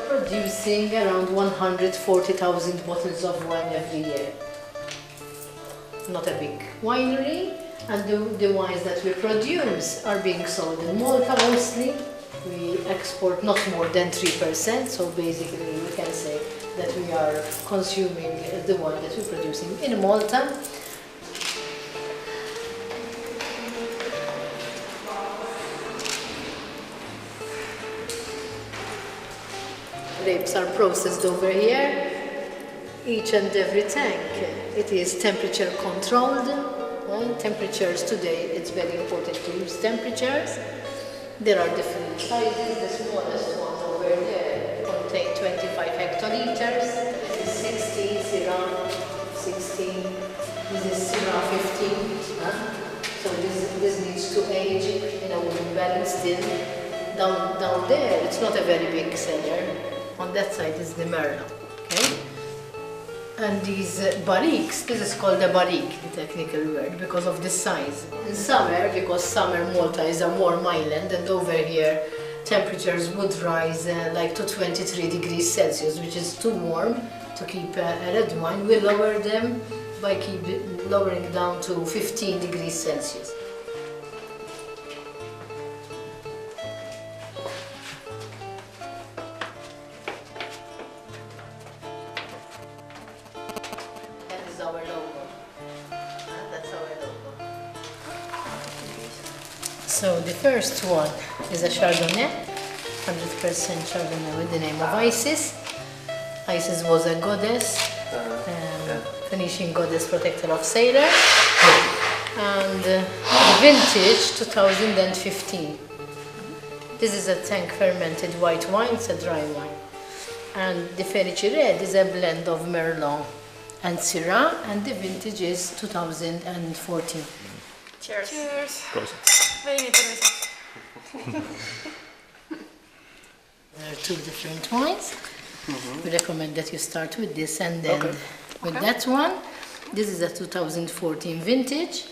Producing around 140,000 bottles of wine every year. Not a big winery, and the wines that we produce are being sold in Malta mostly. We export not more than 3%, so basically we can say that we are consuming the wine that we're producing in Malta. Grapes are processed over here. Each and every tank, it is temperature controlled. Temperatures today, it's very important to use temperatures. There are different sizes. The smallest one over there contains 25 hectoliters. This is 16, Syrah 16. This is Syrah 15. So this needs to age in a wooden barrel still. Down there, it's not a very big cellar. On that side is the Merlot, okay? And these barriques, this is called a barrique, the technical word, because of the size. In summer, because summer Malta is a warm island, and over here temperatures would rise like to 23 degrees Celsius, which is too warm to keep a red wine. We lower them by lowering down to 15 degrees Celsius. Our logo. That's our logo. So the first one is a Chardonnay, 100% Chardonnay with the name of Isis. Isis was a goddess, Phoenician goddess, protector of sailors. And the vintage 2015. This is a tank fermented white wine, it's a dry wine. And the Fenici Red is a blend of Merlot and Syrah, and the vintage is 2014. Cheers. Cheers. Veini terviseks. There are two different wines. We recommend that you start with this and then with that one. This is a 2014 vintage.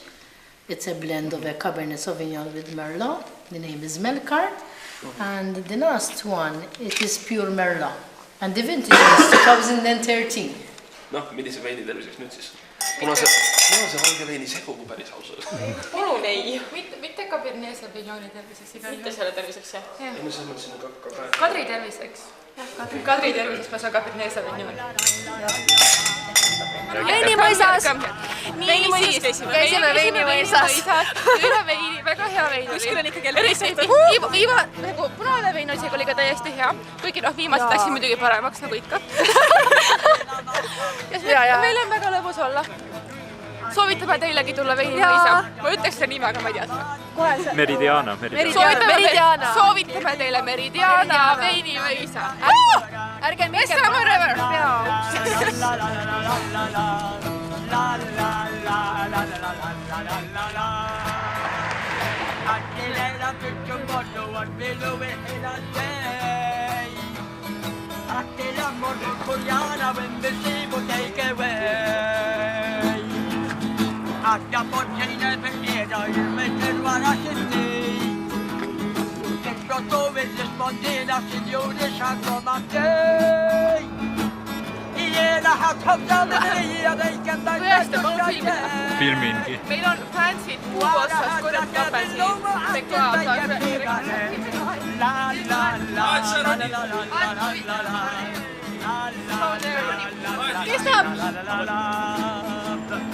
It's a blend of a Cabernet Sauvignon with Merlot. The name is Melkart. And the last one, it is pure Merlot. And the vintage is 2013. Noh, millise veini terviseks nüüd siis? Mul on see valge veini segu, kui päris ausalt. Palun ei. Mitte Cabernet Sauvignoni terviseks igal Mitte selle terviseks, jah. Ei, ma selles mõtlesin ka... Kadri terviseks. Kadri terviseks ma saan Cabernet Sauvignoni. Veinimõisas! Veinimõisas käisime. Käisime veinimõisas. Üle veini, väga hea vein oli. Kuskil on ikka kell Punane vein oli ka täiesti hea. Kuigi viimased läksid muidugi paremaks, nagu ikka. Meil on väga lõbus olla. Soovitame teilegi tulla veinimõisa. Ma ütleks selle nime, aga ma ei tea. Meridiana. Soovitame teile Meridiana veinimõisa. Ärge minge Akka portseinen förnedrar ju mig till vara sitt liv. Det från sovelses montera signores han kom att dö. I ena hatt hoppade Maria vägen där Filmingi. Meil on fansid puuossas korjapapelsid. Kestab!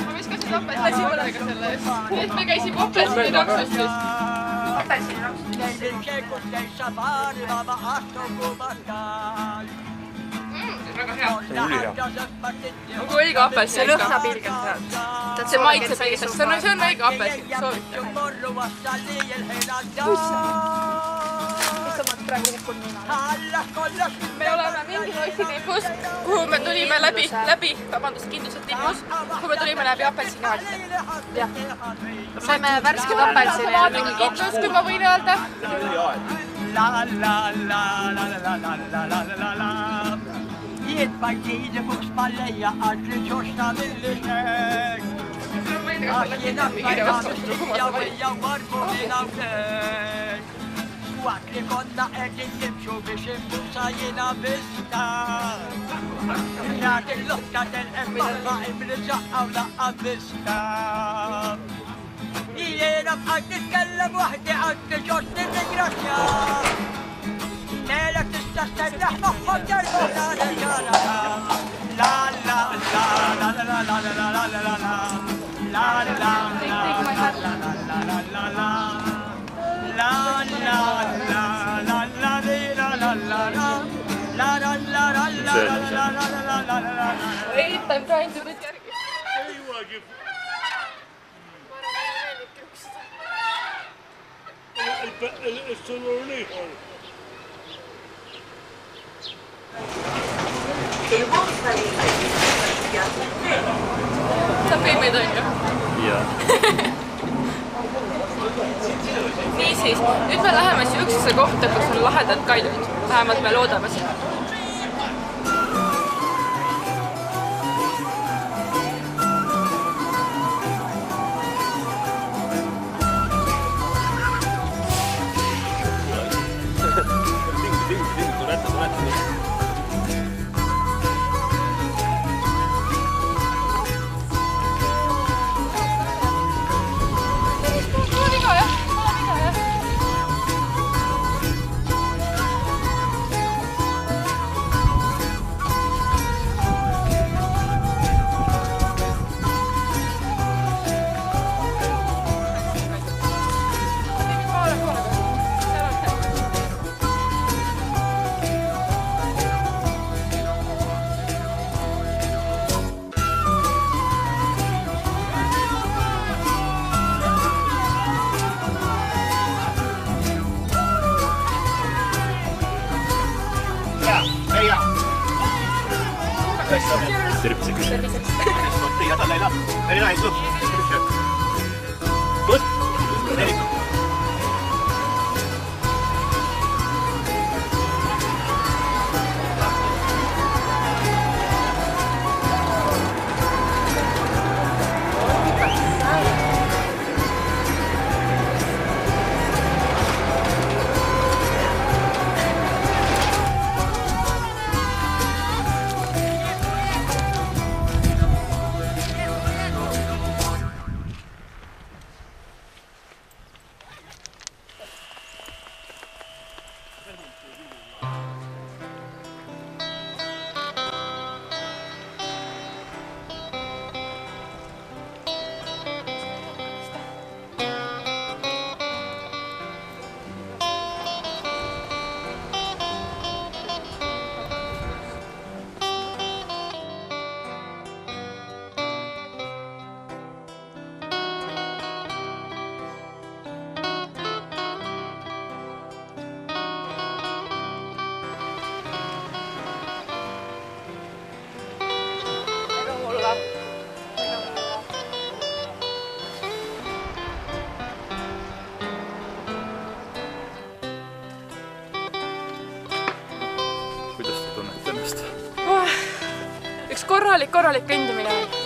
Ma viskasin apelsini korraga selle eest. Me käisime apelsini raksus siis. Apelsini raksus. Väga hea. Kui oli ka apelsin. See lõhnab ilgelt head. See maitseb ilgelt. See on õige apelsin. Soovitan. Me oleme mingi Noisi tipus, kuhu me tulime läbi, kindlused tipus, kuhu me tulime läbi apelsini. Saime värsked apelsini. Vaatagi kindlus, kui ma võin öelda. I ett parti det vuxna leja aldrig törsta villesök. Asina jag var på mina väg. Skvacklig konna din dimsjå bekymmusa gina bista. När det luktar den barra imresa avla avista. I أتكلم وحدي عنك شرط النجرشة ليلك تستستريح مخفضر لا لا لا لا لا لا لا لا Wait, I'm trying to do it. Sa filmid on ju? Jaa. Niisiis, nüüd me läheme siuksesse kohta, kus on lahedad kaljud. Vähemalt me loodame seda. Terviseks. Jäta Leila. Leila, istu. Kus? korralik kõndimine.